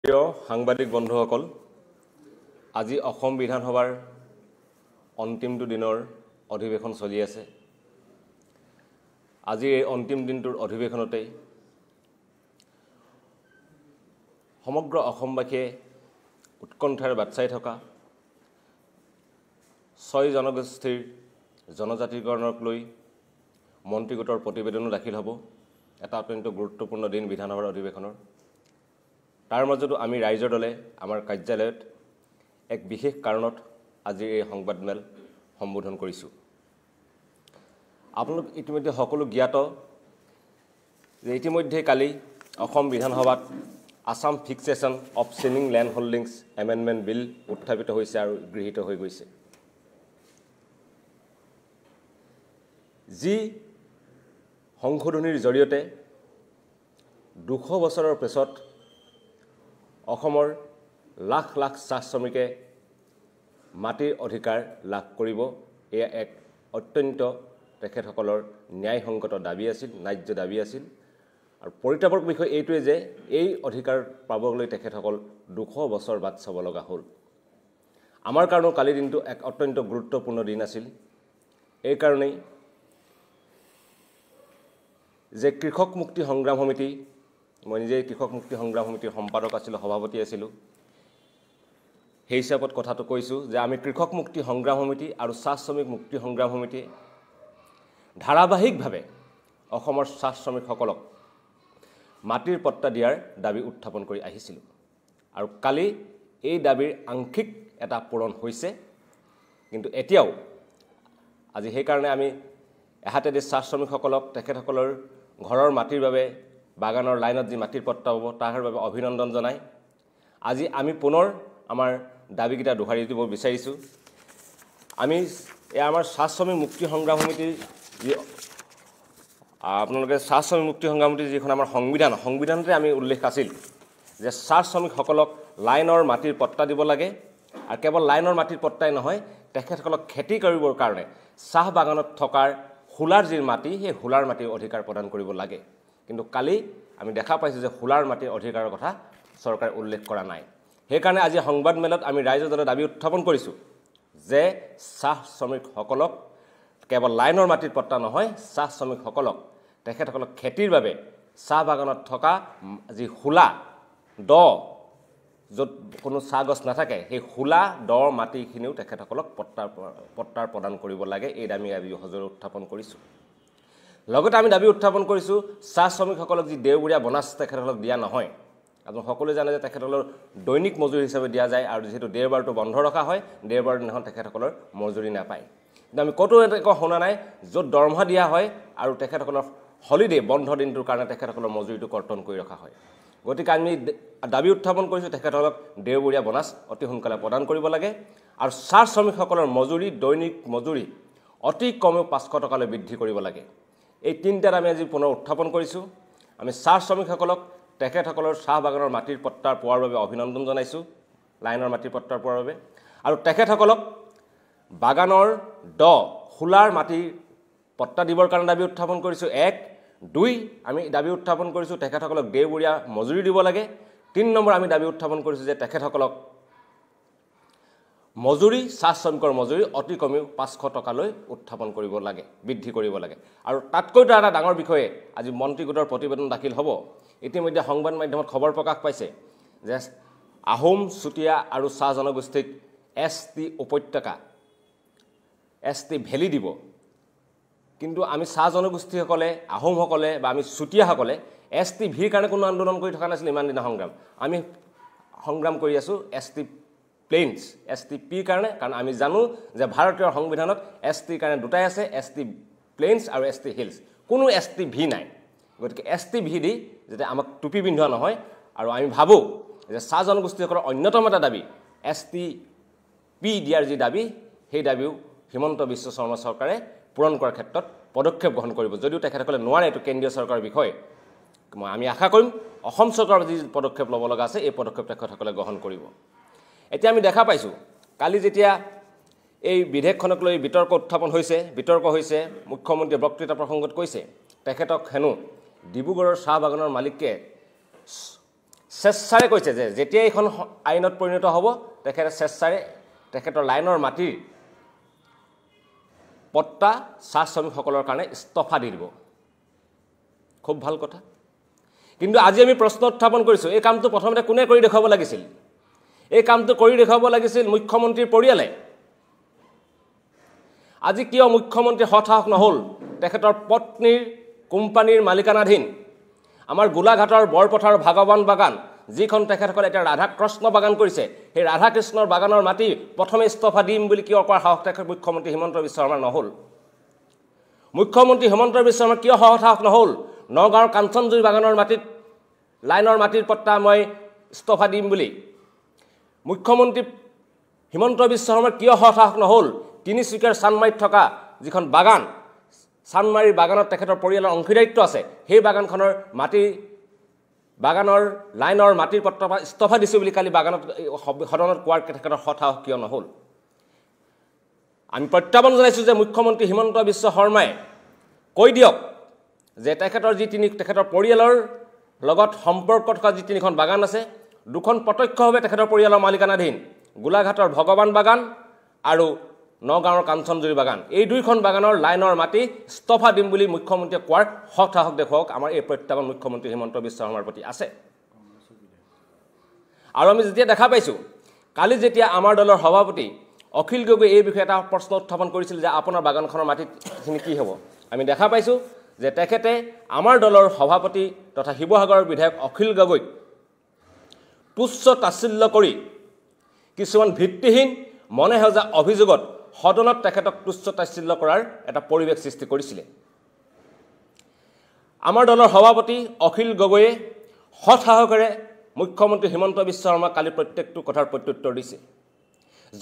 প্ৰিয় সাংবাদিক বন্ধুসকল, আজি অসম বিধানসভাৰ অন্তিমটো দিনৰ অধিৱেশন চলি আছে। আজি এই অন্তিম দিনটোৰ অধিৱেশনতে সমগ্ৰ অসমবাসীয়ে উৎকণ্ঠাৰে বাট চাই থকা 6 জনগোষ্ঠীৰ জনজাতিকৰণক লৈ মন্ত্ৰীগোটৰ প্ৰতিবেদনো দাখিল হ'ব। এটা অত্যন্ত গুৰুত্বপূৰ্ণ দিন বিধানসভাৰ অধিৱেশনৰ। তাৰ মাজতো আমি ৰাইজৰ দলে আমাৰ কাৰ্যালয়ত এক বিশেষ কাৰণত আজিৰ এই সংবাদমেল সম্বোধন কৰিছোঁ। আপোনালোক ইতিমধ্যে সকলো জ্ঞাত যে ইতিমধ্যে কালি অসম বিধানসভাত Assam fixation of ceiling land holdings amendment bill উত্থাপিত হৈছে আৰু গৃহীত হৈ গৈছে। যি সংশোধনীৰ জৰিয়তে 200 বছৰৰ পিছত অসমৰ লাখ লাখ চাহ শ্ৰমিকে মাটিৰ অধিকাৰ লাভ কৰিব, এয়া এক অত্যন্ত তেখেতসকলৰ ন্যায়সংগত দাবী আছিল, ন্যায্য দাবী আছিল। আৰু পৰিতাপৰ বিষয় এইটোৱে যে এই অধিকাৰ পাবলৈ তেখেতসকল 200 বছৰ বাট চাব লগা হ'ল। আমাৰ কাৰণেও কালি দিনটো এক অত্যন্ত গুৰুত্বপূৰ্ণ দিন আছিল। এই কাৰণেই যে কৃষক মুক্তি সংগ্ৰাম সমিতি, মই নিজে কৃষক মুক্তি সংগ্ৰাম সমিতিৰ সম্পাদক আছিলোঁ, সভাপতি আছিলোঁ, সেই হিচাপত কথাটো কৈছোঁ যে আমি কৃষক মুক্তি সংগ্ৰাম সমিতি আৰু চাহ শ্ৰমিক মুক্তি সংগ্ৰাম সমিতিয়ে ধাৰাবাহিকভাৱে অসমৰ চাহ শ্ৰমিকসকলক মাটিৰ পট্টা দিয়াৰ দাবী উত্থাপন কৰি আহিছিলোঁ। আৰু কালি এই দাবীৰ আংশিক এটা পূৰণ হৈছে, কিন্তু এতিয়াও আজি সেইকাৰণে আমি এহাতেদি চাহ শ্ৰমিকসকলক তেখেতসকলৰ ঘৰৰ মাটিৰ বাবে বাগানৰ লাইনত যি মাটিৰ পট্টা হ'ব তাৰ বাবে অভিনন্দন জনাই আজি আমি পুনৰ আমাৰ দাবীকেইটা দোহাৰি দিব বিচাৰিছোঁ। আমি আমাৰ চাহ শ্ৰমিক মুক্তি সংগ্ৰাম সমিতিৰ যি আপোনালোকে চাহ শ্ৰমিক মুক্তি সংগ্ৰাম সমিতিৰ যিখন আমাৰ সংবিধানতে আমি উল্লেখ আছিল যে চাহ শ্ৰমিকসকলক লাইনৰ মাটিৰ পট্টা দিব লাগে। আৰু কেৱল লাইনৰ মাটিৰ পট্টাই নহয়, তেখেতসকলক খেতি কৰিবৰ কাৰণে চাহ বাগানত থকাৰ হোলাৰ যি মাটি, সেই হোলাৰ মাটিৰ অধিকাৰ প্ৰদান কৰিব লাগে। কিন্তু কালি আমি দেখা পাইছোঁ যে হোলাৰ মাটিৰ অধিকাৰৰ কথা চৰকাৰে উল্লেখ কৰা নাই। সেইকাৰণে আজি সংবাদমেলত আমি ৰাইজৰ দলে দাবী উত্থাপন কৰিছোঁ যে চাহ শ্ৰমিকসকলক কেৱল লাইনৰ মাটিৰ পট্টা নহয়, চাহ শ্ৰমিকসকলক তেখেতসকলক খেতিৰ বাবে চাহ বাগানত থকা যি হোলা য'ত কোনো চাহ গছ নাথাকে, সেই হোলা মাটিখিনিও তেখেতসকলক পট্টাৰ প্ৰদান কৰিব লাগে। এই দাবী আমি সজোৰে উত্থাপন কৰিছোঁ। লগতে আমি দাবী উত্থাপন কৰিছোঁ চাহ শ্ৰমিকসকলক যি দেওবৰীয়া বনাছ তেখেতসকলক দিয়া নহয়। আপোনালোক সকলোৱে জানে যে তেখেতসকলৰ দৈনিক মজুৰি হিচাপে দিয়া যায়, আৰু যিহেতু দেওবাৰটো বন্ধ ৰখা হয়, দেওবাৰ দিনাখন তেখেতসকলৰ মজুৰি নাপায়। কিন্তু আমি ক'তো এনেকুৱা শুনা নাই য'ত দৰমহা দিয়া হয় আৰু তেখেতসকলৰ হলিডে বন্ধ দিনটোৰ কাৰণে তেখেতসকলৰ মজুৰিটো কৰ্তন কৰি ৰখা হয়। গতিকে আমি দাবী উত্থাপন কৰিছোঁ তেখেতসকলক দেওবৰীয়া বনাছ অতি সোনকালে প্ৰদান কৰিব লাগে। আৰু চাহ শ্ৰমিকসকলৰ মজুৰি, দৈনিক মজুৰি অতি কমেও 500 টকালৈ বৃদ্ধি কৰিব লাগে। এই তিনিটাত আমি আজি পুনৰ উত্থাপন কৰিছোঁ। আমি চাহ শ্ৰমিকসকলক তেখেতসকলৰ চাহ বাগানৰ মাটিৰ পট্টা পোৱাৰ বাবে অভিনন্দন জনাইছোঁ, লাইনৰ মাটিৰ পট্টা পোৱাৰ বাবে। আৰু তেখেতসকলক বাগানৰ হোলাৰ মাটিৰ পট্টা দিবৰ কাৰণে দাবী উত্থাপন কৰিছোঁ। 1, 2 আমি দাবী উত্থাপন কৰিছোঁ তেখেতসকলক দেওবৰীয়া মজুৰি দিব লাগে। 3 নম্বৰ আমি দাবী উত্থাপন কৰিছোঁ যে তেখেতসকলক মজুৰি, চাহ শ্ৰমিকৰ মজুৰি অতি কমেও 500 টকালৈ উত্থাপন কৰিব লাগে, বৃদ্ধি কৰিব লাগে। আৰু তাতকৈতো এটা ডাঙৰ বিষয়ে আজি মন্ত্ৰীগোটৰ প্ৰতিবেদন দাখিল হ'ব। ইতিমধ্যে সংবাদ মাধ্যমত খবৰ প্ৰকাশ পাইছে যে আহোম, চুতীয়া আৰু চাহ জনগোষ্ঠীক ST উপত্যকা, ST ভেলী দিব। কিন্তু আমি চাহ জনগোষ্ঠীসকলে, আহোমসকলে বা আমি চুতীয়াসকলে ST ভিৰ কাৰণে কোনো আন্দোলন কৰি থকা নাছিল। ইমান দিনা আমি সংগ্ৰাম কৰি আছোঁ ST প্লেইনছ, ST পিৰ কাৰণে। কাৰণ আমি জানো যে ভাৰতীয় সংবিধানত ST কাৰণে দুটাই আছে, ST প্লেইনছ আৰু ST হিলছ, কোনো ST ভি নাই। গতিকে ST ভি দি যাতে আমাক টুপি পিন্ধোৱা নহয়। আৰু আমি ভাবোঁ যে চাহ জনগোষ্ঠীসকলৰ অন্যতম এটা দাবী ST পি দিয়াৰ যি দাবী, সেই দাবীও হিমন্ত বিশ্ব শৰ্মা চৰকাৰে পূৰণ কৰাৰ ক্ষেত্ৰত পদক্ষেপ গ্ৰহণ কৰিব। যদিও তেখেতসকলে নোৱাৰে, এইটো কেন্দ্ৰীয় চৰকাৰৰ বিষয়, আমি আশা কৰিম অসম চৰকাৰৰ যি পদক্ষেপ ল'ব লগা আছে এই পদক্ষেপ তেখেতসকলে গ্ৰহণ কৰিব। এতিয়া আমি দেখা পাইছোঁ কালি যেতিয়া এই বিধেয়কখনক লৈ বিতৰ্ক হৈছে, মুখ্যমন্ত্ৰীয়ে বক্তৃতা প্ৰসংগত কৈছে তেখেতক হেনো ডিব্ৰুগড়ৰ চাহ বাগানৰ মালিকে স্বেচ্ছাৰে কৈছে যে যেতিয়া এইখন আইনত পৰিণত হ'ব তেখেতে স্বেচ্ছাৰে তেখেতৰ লাইনৰ মাটিৰ পট্টা চাহ শ্ৰমিকসকলৰ কাৰণে ইস্তফা দি দিব খুব ভাল কথা কিন্তু আজি আমি প্ৰশ্ন উত্থাপন কৰিছোঁ এই কামটো প্ৰথমতে কোনে কৰি দেখাব লাগিছিল এই কামটো কৰি দেখাব লাগিছিল মুখ্যমন্ত্ৰীৰ পৰিয়ালে আজি কিয় মুখ্যমন্ত্ৰী হঠাৎ নহল তেখেতৰ পত্নীৰ কোম্পানীৰ মালিকানাধীন আমাৰ গোলাঘাটৰ বৰপথাৰ ভাগৱান বাগান যিখন তেখেতসকলে এটা ৰাধা কৃষ্ণ বাগান কৰিছে সেই ৰাধা কৃষ্ণৰ বাগানৰ মাটি প্ৰথমে ইস্তফা দিম বুলি কিয় কোৱাৰ সাহস তেখেত মুখ্যমন্ত্ৰী হিমন্ত বিশ্ব শৰ্মাৰ নহল মুখ্যমন্ত্ৰী হিমন্ত বিশ্ব শৰ্মাৰ কিয় সাহস নহল নগাঁৱৰ কাঞ্চনজুৰি বাগানৰ মাটিত লাইনৰ মাটিৰ পট্টা মই ইস্তফা দিম বুলি মুখ্যমন্ত্ৰী হিমন্ত বিশ্ব শৰ্মাৰ কিয় সাহস নহল তিনিচুকীয়াৰ চানমাৰীত থকা যিখন বাগান চানমাৰীৰ বাগানত তেখেতৰ পৰিয়ালৰ অংশীদাৰিত্ব আছে সেই বাগানখনৰ মাটি বাগানৰ লাইনৰ মাটিৰ পট্টা ইস্তফা দিছোঁ বুলি কালি বাগানত সদনত কোৱাৰ তেখেতৰ সাহস কিয় নহল আমি প্ৰত্যাহ্বান জনাইছোঁ যে মুখ্যমন্ত্ৰী হিমন্ত বিশ্ব শৰ্মাই কৈ দিয়ক যে তেখেতৰ তেখেতৰ পৰিয়ালৰ লগত সম্পৰ্ক থকা যি তিনিখন বাগান আছে দুখন প্ৰত্যক্ষভাৱে তেখেতৰ পৰিয়ালৰ মালিকানাধীন গোলাঘাটৰ ভগৱান বাগান আৰু নগাঁৱৰ কাঞ্চনজুৰি বাগান এই দুইখন বাগানৰ লাইনৰ মাটি ইস্তফা দিম বুলি মুখ্যমন্ত্ৰীয়ে কোৱাৰ সাহস দেখুৱাওক আমাৰ এই প্ৰত্যাহ্বান মুখ্যমন্ত্ৰী হিমন্ত বিশ্ব শৰ্মাৰ প্ৰতি আছে আৰু আমি যেতিয়া দেখা পাইছোঁ কালি যেতিয়া আমাৰ দলৰ সভাপতি অখিল গগৈ এই বিষয়ে এটা প্ৰশ্ন উত্থাপন কৰিছিল যে আপোনাৰ বাগানখনৰ মাটিখিনি কি হ'ব আমি দেখা পাইছোঁ যে তেখেতে আমাৰ দলৰ সভাপতি তথা শিৱসাগৰৰ বিধায়ক অখিল গগৈক তুচ্ছ তাচ্ছিল্য কৰি কিছুমান ভিত্তিহীন মনে হেজা অভিযোগত সদনত তেখেতক তুচ্ছ তাচ্ছিল্য কৰাৰ এটা পৰিৱেশ সৃষ্টি কৰিছিলে আমাৰ দলৰ সভাপতি অখিল গগৈয়ে সাহসেৰে মুখ্যমন্ত্ৰী হিমন্ত বিশ্ব শৰ্মাক কালি প্ৰত্যেকটো কথাৰ প্ৰত্যুত্তৰ দিছে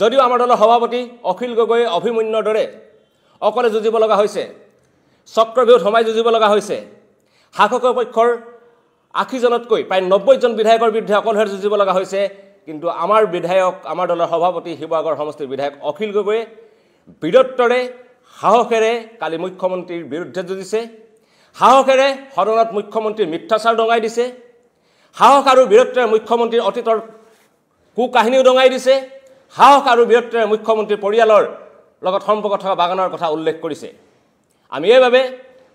যদিও আমাৰ দলৰ সভাপতি অখিল গগৈয়ে অভিমন্যুৰ দৰে অকলে যুঁজিব লগা হৈছে চক্ৰবিহুত সোমাই যুঁজিব লগা হৈছে শাসকৰ পক্ষৰ ৮০জনতকৈ প্ৰায় ৯০জন বিধায়কৰ বিৰুদ্ধে অকলশৰে যুঁজিব লগা হৈছে কিন্তু আমাৰ বিধায়ক আমাৰ দলৰ সভাপতি শিৱসাগৰ সমষ্টিৰ বিধায়ক অখিল গগৈয়ে বীৰত্বৰে সাহসেৰে কালি মুখ্যমন্ত্ৰীৰ বিৰুদ্ধে যুঁজিছে সাহসেৰে সদনত মুখ্যমন্ত্ৰীৰ মিথ্যাচাৰ দঙাই দিছে সাহস আৰু বীৰত্বৰে মুখ্যমন্ত্ৰীৰ অতীতৰ কুকাহিনীও দঙাই দিছে সাহস আৰু বীৰত্বৰে মুখ্যমন্ত্ৰীৰ পৰিয়ালৰ লগত সম্পৰ্ক থকা বাগানৰ কথা উল্লেখ কৰিছে আমি এইভাবে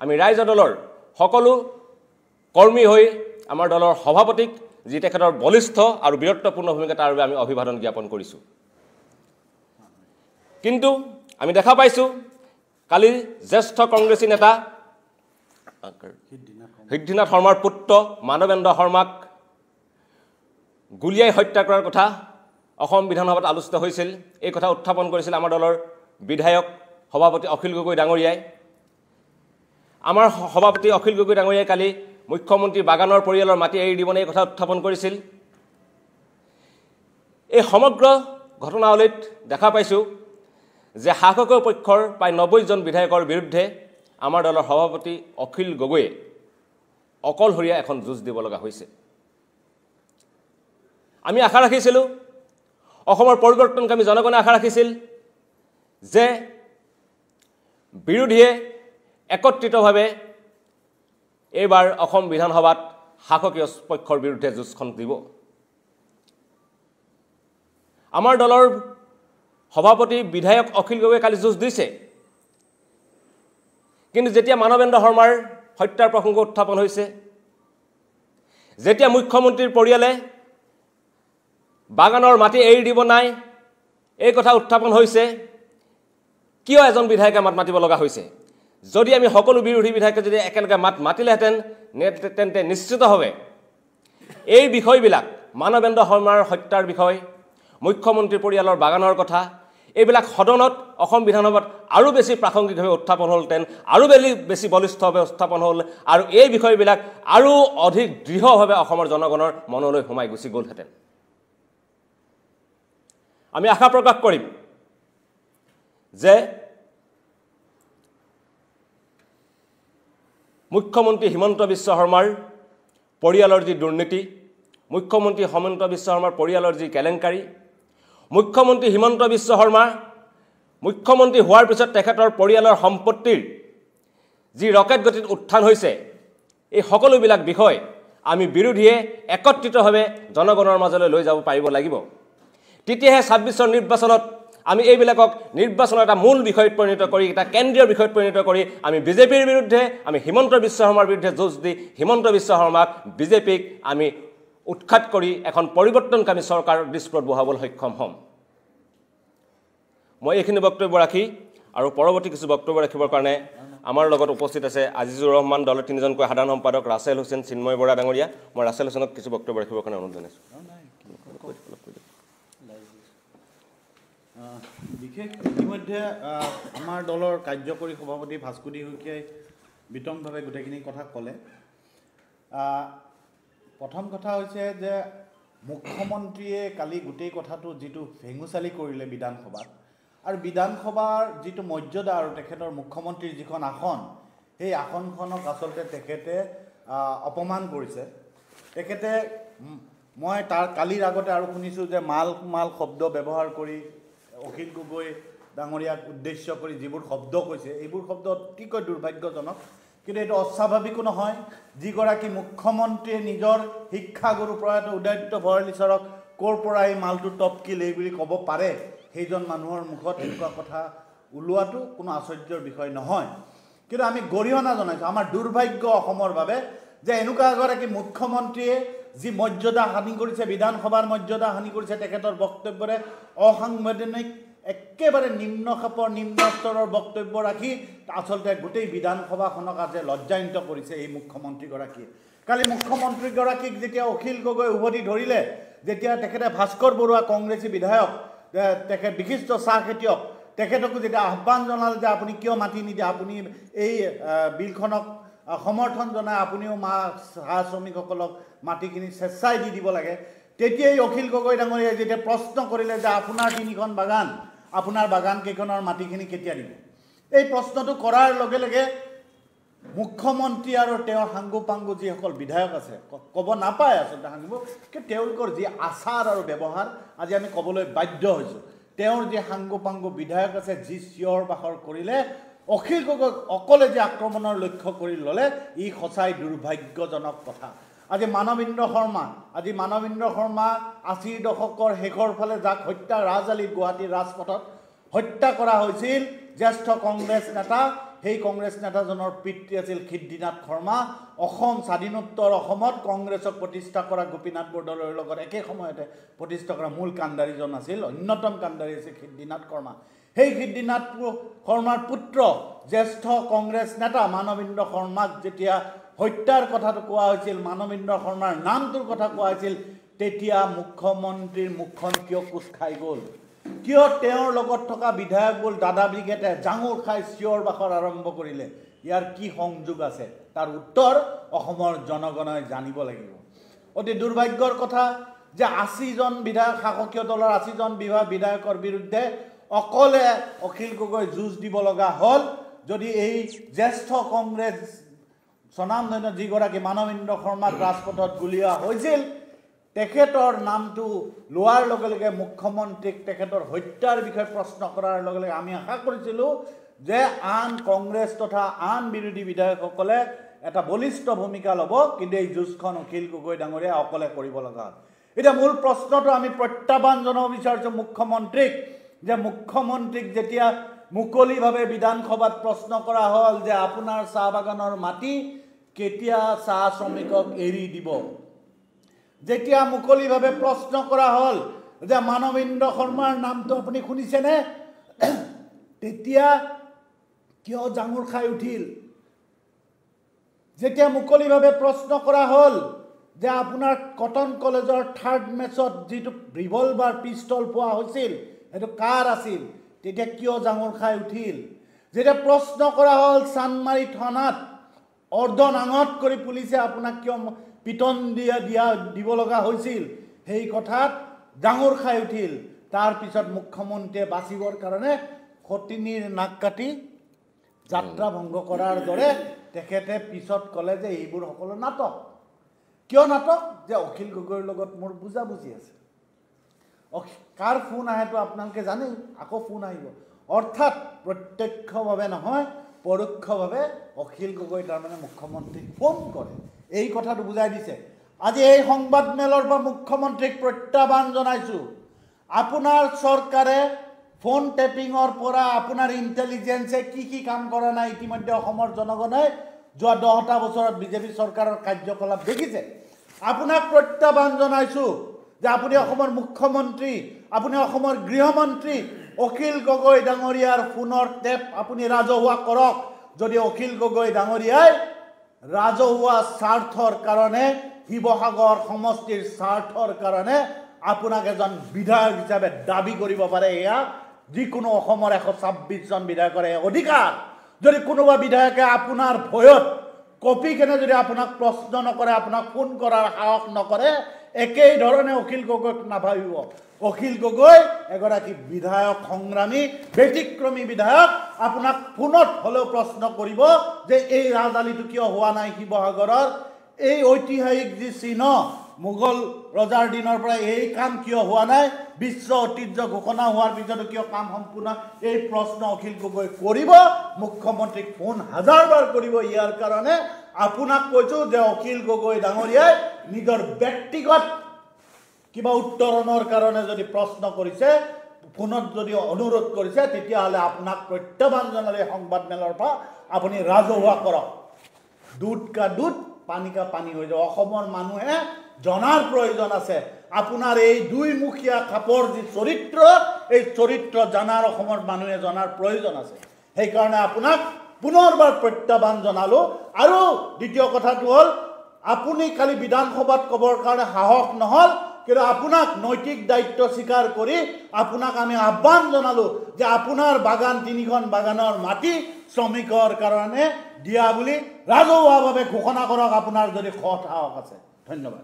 আমি ৰাইজ দলৰ সকলো কৰ্মী হৈ আমাৰ দলৰ সভাপতিক যি তেখেতৰ বলিষ্ঠ আৰু বীৰত্বপূৰ্ণ ভূমিকা তাৰ বাবে আমি অভিবাদন জ্ঞাপন কৰিছোঁ কিন্তু আমি দেখা পাইছোঁ কালি জ্যেষ্ঠ কংগ্ৰেছী নেতা সিদ্ধিনাথ শৰ্মাৰ পুত্ৰ মানৱেন্দ্ৰ শৰ্মাক গুলিয়াই হত্যা কৰাৰ কথা অসম বিধানসভাত আলোচিত হৈছিল এই কথা উত্থাপন কৰিছিল আমাৰ দলৰ বিধায়ক সভাপতি অখিল গগৈ ডাঙৰীয়াই আমাৰ সভাপতি অখিল গগৈ ডাঙৰীয়াই কালি মুখ্যমন্ত্ৰী বাগানৰ পৰিয়ালৰ মাটি এৰি দিবনে এই কথা উত্থাপন কৰিছিল এই সমগ্ৰ ঘটনাৱলীত দেখা পাইছোঁ যে শাসকৰ পক্ষৰ প্ৰায় ৯০জন বিধায়কৰ বিৰুদ্ধে আমাৰ দলৰ সভাপতি অখিল গগৈয়ে অকলশৰীয়া এখন যুঁজ দিব লগা হৈছে আমি আশা ৰাখিছিলোঁ অসমৰ পৰিৱৰ্তনকামী জনগণে আশা ৰাখিছিল যে বিৰোধীয়ে একত্ৰিতভাৱে এইবাৰ অসম বিধানসভাত শাসকীয় পক্ষৰ বিৰুদ্ধে যুঁজখন দিব আমাৰ দলৰ সভাপতি বিধায়ক অখিল গগৈয়ে কালি যুঁজ দিছে কিন্তু যেতিয়া মানৱেন্দ্ৰ শৰ্মাৰ হত্যাৰ প্ৰসংগ উত্থাপন হৈছে যেতিয়া মুখ্যমন্ত্ৰীৰ পৰিয়ালে বাগানৰ মাটি এৰি দিব নাই এই কথা উত্থাপন হৈছে কিয় এজন বিধায়কে মাত মাতিব লগা হৈছে যদি আমি সকলো বিৰোধী বিধায়কে যদি একেলগে মাতিলেহেঁতেন তেন্তে নিশ্চিতভাৱে এই বিষয়বিলাক মানৱেন্দ্ৰ শৰ্মাৰ হত্যাৰ বিষয় মুখ্যমন্ত্ৰীৰ পৰিয়ালৰ বাগানৰ কথা এইবিলাক সদনত অসম বিধানসভাত আৰু বেছি প্ৰাসংগিকভাৱে উত্থাপন হ'লহেঁতেন আৰু বেছি বলিষ্ঠভাৱে উত্থাপন হ'ল আৰু এই বিষয়বিলাক আৰু অধিক দৃঢ়ভাৱে অসমৰ জনগণৰ মনলৈ সোমাই গুচি গ'লহেঁতেন আমি আশা প্ৰকাশ কৰিম যে মুখ্যমন্ত্ৰী হিমন্ত বিশ্ব শৰ্মাৰ পৰিয়ালৰ যি দুৰ্নীতি মুখ্যমন্ত্ৰী হিমন্ত বিশ্ব শৰ্মাৰ পৰিয়ালৰ যি কেলেংকাৰী মুখ্যমন্ত্ৰী হিমন্ত বিশ্ব শৰ্মা মুখ্যমন্ত্ৰী হোৱাৰ পিছত তেখেতৰ পৰিয়ালৰ সম্পত্তিৰ যি ৰকেট গতিত উত্থান হৈছে এই সকলোবিলাক বিষয় আমি বিৰোধীয়ে একত্ৰিতভাৱে জনগণৰ মাজলৈ লৈ যাব পাৰিব লাগিব তেতিয়াহে ২৬ৰ নিৰ্বাচনত আমি এইবিলাকক নিৰ্বাচনৰ এটা মূল বিষয়ত পৰিণত কৰি এটা কেন্দ্ৰীয় বিষয়ত পৰিণত কৰি আমি বিজেপিৰ বিৰুদ্ধে আমি হিমন্ত বিশ্ব শৰ্মাৰ বিৰুদ্ধে যুঁজ দি হিমন্ত বিশ্ব শৰ্মাক বিজেপিক আমি উৎখাত কৰি এখন পৰিৱৰ্তনকামী চৰকাৰৰ দৃষ্টিত বহাবলৈ সক্ষম হ'ম মই এইখিনি বক্তব্য ৰাখি আৰু পৰৱৰ্তী কিছু বক্তব্য ৰাখিবৰ কাৰণে আমাৰ লগত উপস্থিত আছে আজিজুৰ ৰহমান দলৰ তিনিজনকৈ সাধাৰণ সম্পাদক ৰাছেল হুছেইন চিন্ময় বৰা ডাঙৰীয়া মই ৰাছেল হুছেইনক কিছু বক্তব্য ৰাখিবৰ কাৰণে অনুৰোধ জনাইছোঁ বিশেষ ইতিমধ্যে আমাৰ দলৰ কাৰ্যকৰী সভাপতি ভাস্কুদি শইকীয়াই বিতংভাৱে গোটেইখিনি কথা ক'লে প্ৰথম কথা হৈছে যে মুখ্যমন্ত্ৰীয়ে কালি গোটেই কথাটো যিটো ভেঙুচালি কৰিলে বিধানসভাত আৰু বিধানসভাৰ যিটো মৰ্যাদা আৰু তেখেতৰ মুখ্যমন্ত্ৰীৰ যিখন আসন সেই আসনখনক আচলতে তেখেতে অপমান কৰিছে তেখেতে মই তাৰ কালিৰ আগতে আৰু শুনিছোঁ যে মাল শব্দ ব্যৱহাৰ কৰি অখিল গগৈ ডাঙৰীয়াক উদ্দেশ্য কৰি যিবোৰ শব্দ কৈছে এইবোৰ শব্দ অতিকৈ দুৰ্ভাগ্যজনক কিন্তু এইটো অস্বাভাৱিকো নহয় যিগৰাকী মুখ্যমন্ত্ৰীয়ে নিজৰ শিক্ষাগুৰু প্ৰয়াত উদয়াদিত্য ভৰালী ছাৰক ক'ৰ পৰা এই মালটো টপকিল এই বুলি ক'ব পাৰে সেইজন মানুহৰ মুখত এনেকুৱা কথা ওলোৱাটো কোনো আশ্চৰ্যৰ বিষয় নহয় কিন্তু আমি গৰিহণা জনাইছোঁ আমাৰ দুৰ্ভাগ্য অসমৰ বাবে যে এনেকুৱা এগৰাকী মুখ্যমন্ত্ৰীয়ে যি মৰ্যাদা হানি কৰিছে বিধানসভাৰ মৰ্যাদা হানি কৰিছে তেখেতৰ বক্তব্যৰে অসাংবিধানিক একেবাৰে নিম্ন খাপৰ নিম্ন স্তৰৰ বক্তব্য ৰাখি আচলতে গোটেই বিধানসভাখনক আজি লজ্জায়িত কৰিছে এই মুখ্যমন্ত্ৰীগৰাকীয়ে কালি মুখ্যমন্ত্ৰীগৰাকীক যেতিয়া অখিল গগৈ উভতি ধৰিলে যেতিয়া তেখেতে ভাস্কৰ বৰুৱা কংগ্ৰেছী বিধায়ক তেখেত বিশিষ্ট চাহ খেতিয়ক তেখেতকো যেতিয়া আহ্বান জনালে যে আপুনি কিয় মাতি নিদিয়ে আপুনি এই বিলখনক সমৰ্থন জনাই আপুনিও চাহ শ্ৰমিকসকলক মাটিখিনি স্বেচ্ছাই দি দিব লাগে তেতিয়াই অখিল গগৈ ডাঙৰীয়াই যেতিয়া প্ৰশ্ন কৰিলে যে আপোনাৰ ৩খন বাগান আপোনাৰ বাগানকেইখনৰ মাটিখিনি কেতিয়া দিব এই প্ৰশ্নটো কৰাৰ লগে লগে মুখ্যমন্ত্ৰী আৰু তেওঁৰ সাংগু পাংগু যিসকল বিধায়ক আছে ক'ব নাপায় আচলতে সাংগু কিন্তু তেওঁলোকৰ যি আচাৰ আৰু ব্যৱহাৰ আজি আমি ক'বলৈ বাধ্য হৈছোঁ তেওঁৰ যি সাংগু পাংগু বিধায়ক আছে যি চিঞৰ বাখৰ কৰিলে অখিল গগৈক অকলে যে আক্ৰমণৰ লক্ষ্য কৰি ল'লে ই সঁচাই দুৰ্ভাগ্যজনক কথা আজি মানৱেন্দ্ৰ শৰ্মা ৮০ দশকৰ শেষৰ ফালে যাক হত্যা ৰাজআলিত গুৱাহাটীৰ ৰাজপথত হত্যা কৰা হৈছিল জ্যেষ্ঠ কংগ্ৰেছ নেতা সেই কংগ্ৰেছ নেতাজনৰ পিতৃ আছিল সিদ্ধিনাথ শৰ্মা অসম স্বাধীনোত্তৰ অসমত কংগ্ৰেছক প্ৰতিষ্ঠা কৰা গোপীনাথ বৰদলৈৰ লগত একে সময়তে প্ৰতিষ্ঠা কৰা মূল কাণ্ডাৰীজন আছিল অন্যতম কাণ্ডাৰী আছিল সিদ্ধিনাথ শৰ্মা সেই সিদ্ধিনাথ শৰ্মাৰ পুত্ৰ জ্যেষ্ঠ কংগ্ৰেছ নেতা মানৱেন্দ্ৰ শৰ্মাক যেতিয়া হত্যাৰ কথাটো কোৱা হৈছিল মানৱেন্দ্ৰ শৰ্মাৰ নামটোৰ কথা কোৱা হৈছিল তেতিয়া মুখ্যমন্ত্ৰীৰ মুখখন কিয় কোচ খাই গ'ল কিয় তেওঁৰ লগত থকা বিধায়কবোৰ দাদা ব্ৰিগেডে জাঙুৰ খাই চিঞৰ বাখৰ আৰম্ভ কৰিলে ইয়াৰ কি সংযোগ আছে তাৰ উত্তৰ অসমৰ জনগণে জানিব লাগিব অতি দুৰ্ভাগ্যৰ কথা যে ৮০জন বিধায়ক শাসকীয় দলৰ ৮০জন বিধায়কৰ বিৰুদ্ধে অকলে অখিল গগৈ যুঁজ দিব লগা হ'ল যদি এই জ্যেষ্ঠ কংগ্ৰেছ স্বনামধন্য যিগৰাকী মানৱেন্দ্ৰ শৰ্মাক ৰাজপথত গুলীয়া হৈছিল তেখেতৰ নামটো লোৱাৰ লগে লগে মুখ্যমন্ত্ৰীক তেখেতৰ হত্যাৰ বিষয়ে প্ৰশ্ন কৰাৰ লগে লগে আমি আশা কৰিছিলোঁ যে আন কংগ্ৰেছ তথা আন বিৰোধী বিধায়কসকলে এটা বলিষ্ঠ ভূমিকা ল'ব কিন্তু এই যুঁজখন অখিল গগৈ ডাঙৰীয়াই অকলে কৰিব লগা হ'ল এতিয়া মূল প্ৰশ্নটো আমি প্ৰত্যাহ্বান জনাব বিচাৰিছোঁ মুখ্যমন্ত্ৰীক যে মুখ্যমন্ত্ৰীক যেতিয়া মুকলিভাৱে বিধানসভাত প্ৰশ্ন কৰা হ'ল যে আপোনাৰ চাহ বাগানৰ মাটি কেতিয়া চাহ শ্ৰমিকক এৰি দিব যেতিয়া মুকলিভাৱে প্ৰশ্ন কৰা হ'ল যে মানৱেন্দ্ৰ শৰ্মাৰ নামটো আপুনি শুনিছেনে তেতিয়া কিয় জাঙুৰ খাই উঠিল যেতিয়া মুকলিভাৱে প্ৰশ্ন কৰা হ'ল যে আপোনাৰ কটন কলেজৰ 3rd মেচত যিটো ৰিভলভাৰ পিষ্টল পোৱা হৈছিল সেইটো কাৰ আছিল তেতিয়া কিয় জাঙুৰ খাই উঠিল যেতিয়া প্ৰশ্ন কৰা হ'ল চানমাৰী থানাত অৰ্ধনাঙত কৰি পুলিচে আপোনাক কিয় পিটন দিব লগা হৈছিল সেই কথাত জাঙুৰ খাই উঠিল তাৰ পিছত মুখ্যমন্ত্ৰীয়ে বাচিবৰ কাৰণে সতিনীৰ নাক কাটি যাত্ৰা ভংগ কৰাৰ দৰে তেখেতে পিছত ক'লে যে এইবোৰ সকলো নাটক কিয় নাটক যে অখিল গগৈৰ লগত মোৰ বুজাবুজি আছে কাৰ ফোন আহেতো আপোনালোকে জানেই আকৌ ফোন আহিব অৰ্থাৎ প্ৰত্যক্ষভাৱে নহয় পৰোক্ষভাৱে অখিল গগৈ তাৰমানে মুখ্যমন্ত্ৰীক ফোন কৰে এই কথাটো বুজাই দিছে আজি এই সংবাদমেলৰ পৰা মুখ্যমন্ত্ৰীক প্ৰত্যাহ্বান জনাইছোঁ আপোনাৰ চৰকাৰে ফোন টেপিঙৰ পৰা আপোনাৰ ইণ্টেলিজেন্সে কি কাম কৰা নাই ইতিমধ্যে অসমৰ জনগণে যোৱা 10টা বছৰত বিজেপি চৰকাৰৰ কাৰ্যকলাপ দেখিছে আপোনাক প্ৰত্যাহ্বান জনাইছোঁ যে আপুনি অসমৰ মুখ্যমন্ত্ৰী আপুনি অসমৰ গৃহমন্ত্ৰী অখিল গগৈ ডাঙৰীয়াৰ ফোনৰ টেপ আপুনি ৰাজহুৱা কৰক যদি অখিল গগৈ ডাঙৰীয়াই ৰাজহুৱা স্বাৰ্থৰ কাৰণে শিৱসাগৰ সমষ্টিৰ স্বাৰ্থৰ কাৰণে আপোনাক এজন বিধায়ক হিচাপে দাবী কৰিব পাৰে এয়া যিকোনো অসমৰ 126 জন বিধায়কৰ অধিকাৰ যদি কোনোবা বিধায়কে আপোনাৰ ভয়ত কপি কেনে যদি আপোনাক প্ৰশ্ন নকৰে আপোনাক ফোন কৰাৰ সাহস নকৰে একেই ধৰণে অখিল গগৈক নাভাবিব অখিল গগৈ এগৰাকী বিধায়ক সংগ্ৰামী ব্যতিক্ৰমী বিধায়ক আপোনাক ফোনত হলেও প্ৰশ্ন কৰিব যে এই ৰাজধানীটো কিয় হোৱা নাই শিৱসাগৰৰ এই ঐতিহাসিক যি চিহ্ন মোগল ৰজাৰ দিনৰ পৰা এই কাম কিয় হোৱা নাই বিশ্ব ঐতিহ্য ঘোষণা হোৱাৰ পিছতো কিয় কাম সম্পূৰ্ণ এই প্ৰশ্ন অখিল গগৈ কৰিব মুখ্যমন্ত্ৰীক ফোন হাজাৰবাৰ কৰিব ইয়াৰ কাৰণে আপোনাক কৈছোঁ যে অখিল গগৈ ডাঙৰীয়াই নিজৰ ব্যক্তিগত কিবা উত্তৰণৰ কাৰণে যদি প্ৰশ্ন কৰিছে ফোনত যদি অনুৰোধ কৰিছে তেতিয়াহ'লে আপোনাক প্ৰত্যাহ্বান জনালে সংবাদমেলৰ পৰা আপুনি ৰাজহুৱা কৰক দুধ কা দুধ পানী কা পানী হৈ যাব অসমৰ মানুহে জনাৰ প্ৰয়োজন আছে আপোনাৰ এই দুইমুখীয়া খাপৰ যি চৰিত্ৰ এই চৰিত্ৰ জানাৰ অসমৰ মানুহে জনাৰ প্ৰয়োজন আছে সেইকাৰণে আপোনাক পুনৰবাৰ প্ৰত্যাহ্বান জনালো আৰু দ্বিতীয় কথাটো হ'ল আপুনি খালি বিধানসভাত ক'বৰ কাৰণে সাহস নহল কিন্তু আপোনাক নৈতিক দায়িত্ব স্বীকাৰ কৰি আপোনাক আমি আহ্বান জনালো যে আপোনাৰ বাগান 3খন বাগানৰ মাটি শ্ৰমিকৰ কাৰণে দিয়া বুলি ৰাজহুৱাভাৱে ঘোষণা কৰক আপোনাৰ যদি সাহস আছে ধন্যবাদ